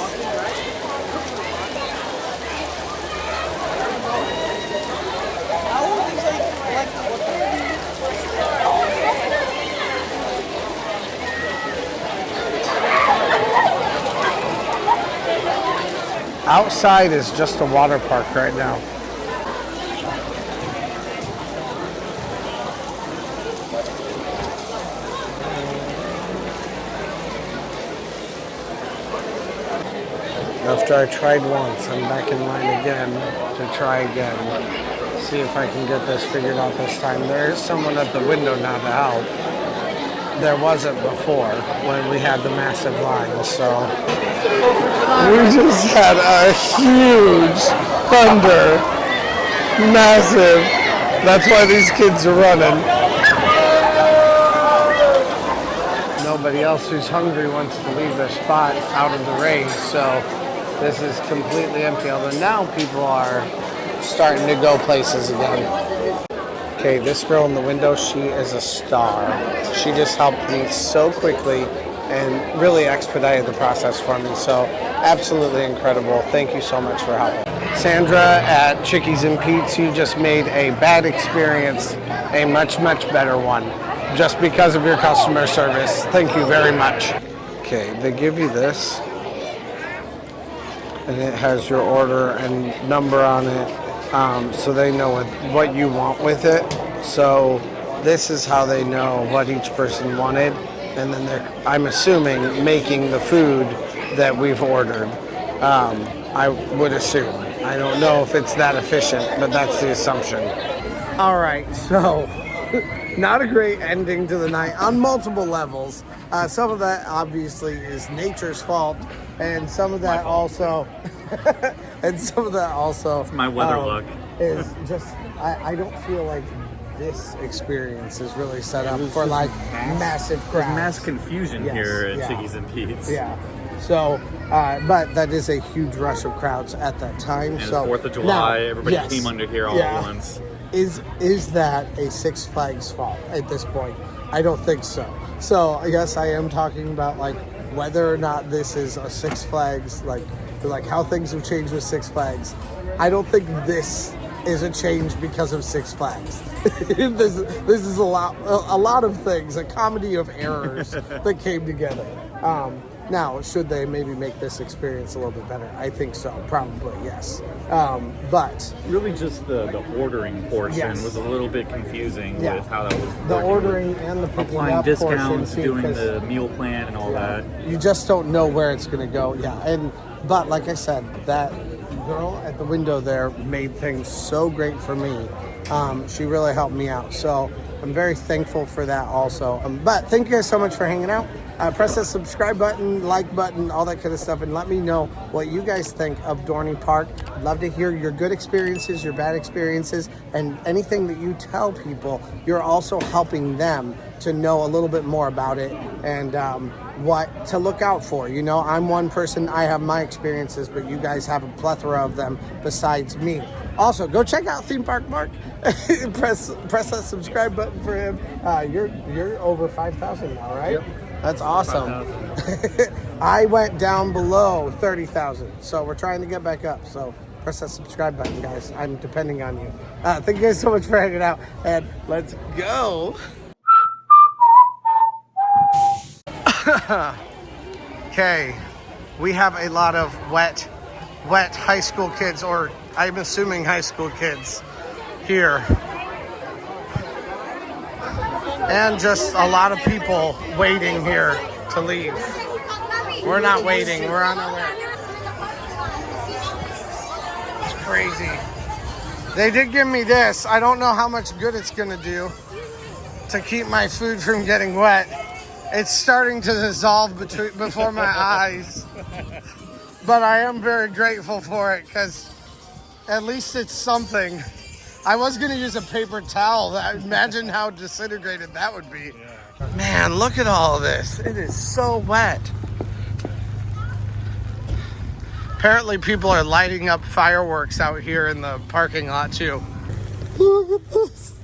Speaker 1: Outside is just a water park right now. After I tried once, I'm back in line again to try again. See if I can get this figured out this time. There is someone at the window now to help. There wasn't before when we had the massive line, so we just had a huge thunder. Massive. That's why these kids are running. Nobody else who's hungry wants to leave their spot out of the rain, so this is completely empty. Although now people are starting to go places again. Okay, this girl in the window, she is a star. She just helped me so quickly and really expedited the process for me. So absolutely incredible. Thank you so much for helping. Sandra at Chickie's and Pete's, you just made a bad experience a much, much better one just because of your customer service. Thank you very much. Okay, they give you this and it has your order and number on it. So they know what you want with it. So this is how they know what each person wanted. And then they're, I'm assuming, making the food that we've ordered. I would assume. I don't know if it's that efficient, but that's the assumption. All right, so not a great ending to the night on multiple levels. Some of that obviously is nature's fault, and some of that also, it's
Speaker 3: my weather luck.
Speaker 1: Is just I don't feel like this experience is really set up for like massive crowds.
Speaker 3: There's mass confusion here at Chickie's and Pete's.
Speaker 1: Yeah. So, but that is a huge rush of crowds at that time.
Speaker 3: And
Speaker 1: so
Speaker 3: it's 4th of July,
Speaker 1: now,
Speaker 3: everybody
Speaker 1: yes,
Speaker 3: came under here all at once.
Speaker 1: Is that a Six Flags fault at this point? I don't think so. So I guess I am talking about like whether or not this is a Six Flags, like how things have changed with Six Flags. I don't think this is a change because of Six Flags. This is a lot of things, a comedy of errors that came together. Now, should they maybe make this experience a little bit better? I think so, probably, yes. But
Speaker 3: really just the ordering portion was a little bit confusing with how that was
Speaker 1: the
Speaker 3: working,
Speaker 1: ordering and the picking
Speaker 3: applying
Speaker 1: up
Speaker 3: discounts,
Speaker 1: portion,
Speaker 3: doing the meal plan and all that.
Speaker 1: You just don't know where it's going to go. Yeah, but like I said, that girl at the window there made things so great for me. She really helped me out. So I'm very thankful for that also. But thank you guys so much for hanging out. Press that subscribe button, like button, all that kind of stuff, and let me know what you guys think of Dorney Park. I'd love to hear your good experiences, your bad experiences, and anything that you tell people. You're also helping them to know a little bit more about it and what to look out for. You know, I'm one person, I have my experiences, but you guys have a plethora of them besides me. Also, go check out Theme Park Mark. press that subscribe button for him. You're over 5,000 now, right?
Speaker 3: Yep.
Speaker 1: That's awesome. I went down below 30,000, so we're trying to get back up. So press that subscribe button, guys. I'm depending on you. Thank you guys so much for hanging out, and let's go. Okay, we have a lot of wet high school kids, or I'm assuming high school kids here. And just a lot of people waiting here to leave. We're not waiting, we're on our way. It's crazy. They did give me this. I don't know how much good it's gonna do to keep my food from getting wet. It's starting to dissolve before my eyes. But I am very grateful for it because at least it's something. I was going to use a paper towel. Imagine how disintegrated that would be. Yeah. Man, look at all of this. It is so wet. Apparently people are lighting up fireworks out here in the parking lot too. Look at this.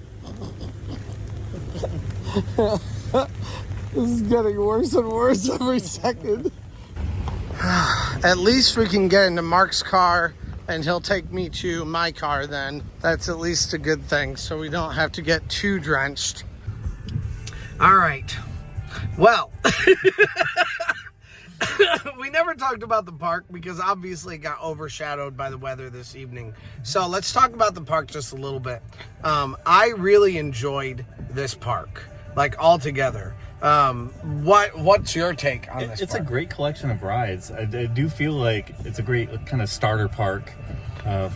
Speaker 1: This is getting worse and worse every second. At least we can get into Mark's car and he'll take me to my car then. That's at least a good thing, so we don't have to get too drenched. All right. Well, we never talked about the park because obviously it got overshadowed by the weather this evening. So let's talk about the park just a little bit. I really enjoyed this park, like altogether. What's your take on this?
Speaker 3: It's
Speaker 1: park?
Speaker 3: a great collection of rides. I do feel like it's a great kind of starter park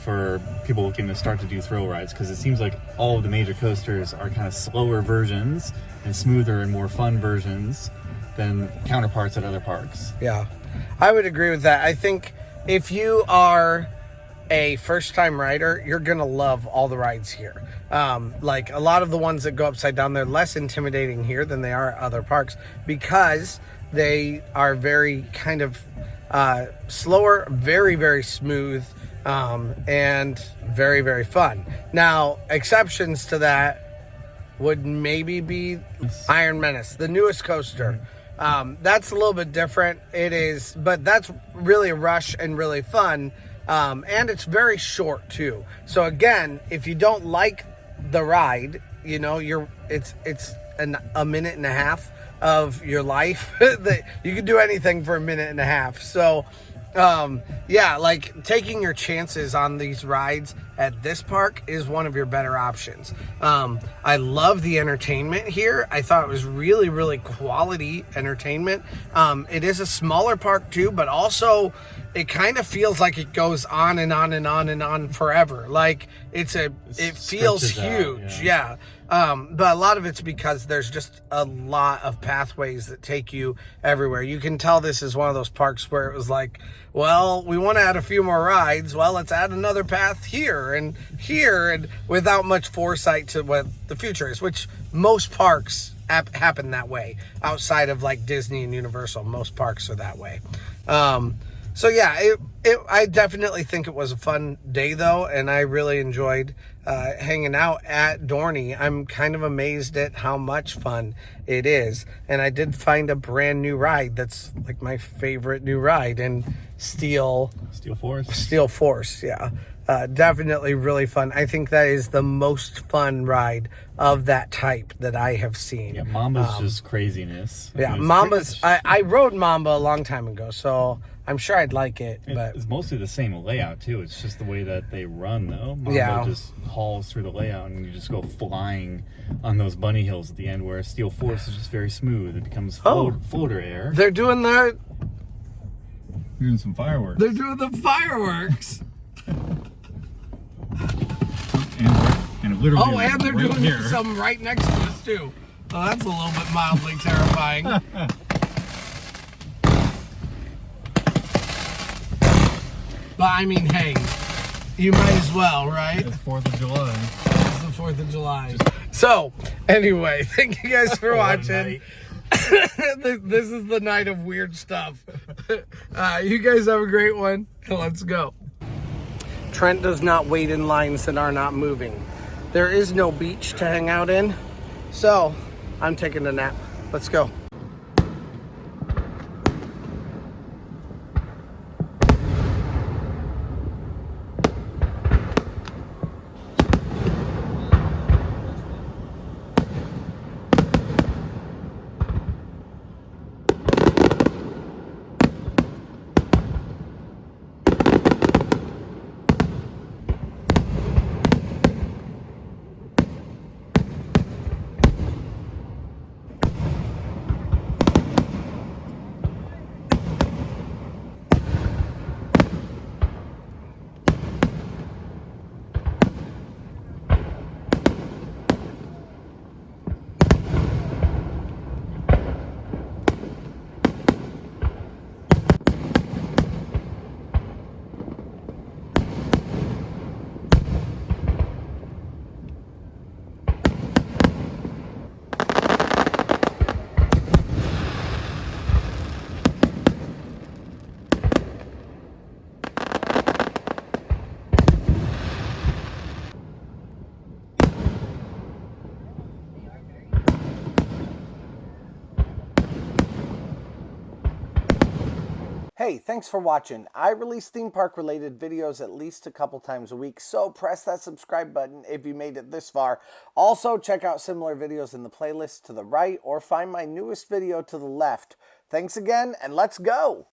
Speaker 3: for people looking to start to do thrill rides, because it seems like all of the major coasters are kind of slower versions and smoother and more fun versions than counterparts at other parks.
Speaker 1: Yeah, I would agree with that. I think if you are a first-time rider, you're gonna love all the rides here. Like a lot of the ones that go upside down, they're less intimidating here than they are at other parks because they are very kind of slower, very, very smooth, and very, very fun. Now, exceptions to that would maybe be Iron Menace, the newest coaster. That's a little bit different. It is, but that's really a rush and really fun. And it's very short too. So again, if you don't like the ride, you know, it's a minute and a half of your life. You can do anything for a minute and a half. So yeah, like taking your chances on these rides at this park is one of your better options. I love the entertainment here. I thought it was really, really quality entertainment. It is a smaller park too, but also it kind of feels like it goes on and on and on and on forever. Like it feels huge.
Speaker 3: Out,
Speaker 1: yeah. But a lot of it's because there's just a lot of pathways that take you everywhere. You can tell this is one of those parks where it was like, well, we want to add a few more rides. Well, let's add another path here and without much foresight to what the future is, which most parks happen that way. Outside of like Disney and Universal, most parks are that way. So yeah, I definitely think it was a fun day though, and I really enjoyed hanging out at Dorney. I'm kind of amazed at how much fun it is, and I did find a brand new ride that's like my favorite new ride, and Steel Force, yeah. Definitely really fun. I think that is the most fun ride of that type that I have seen.
Speaker 3: Yeah, Mamba's just craziness.
Speaker 1: Yeah, Mamba's. I rode Mamba a long time ago, so I'm sure I'd like it. But
Speaker 3: it's mostly the same layout too. It's just the way that they run, though. Mamba just hauls through the layout, and you just go flying on those bunny hills at the end. Where Steel Force is just very smooth. It becomes floater air.
Speaker 1: They're doing
Speaker 3: They're doing some fireworks.
Speaker 1: They're doing the fireworks.
Speaker 3: And literally,
Speaker 1: and they're
Speaker 3: right
Speaker 1: doing
Speaker 3: here.
Speaker 1: some right next to us. too. Well, that's a little bit mildly terrifying. But I mean, hey, you might as well, right?
Speaker 3: It's 4th of July.
Speaker 1: It's the 4th of July. So, anyway, thank you guys for watching. This is the night of weird stuff. You guys have a great one. Let's go. Trent does not wait in lines that are not moving. There is no beach to hang out in, so I'm taking a nap. Let's go. Hey, thanks for watching. I release theme park related videos at least a couple times a week, so press that subscribe button if you made it this far. Also, check out similar videos in the playlist to the right or find my newest video to the left. Thanks again, and let's go!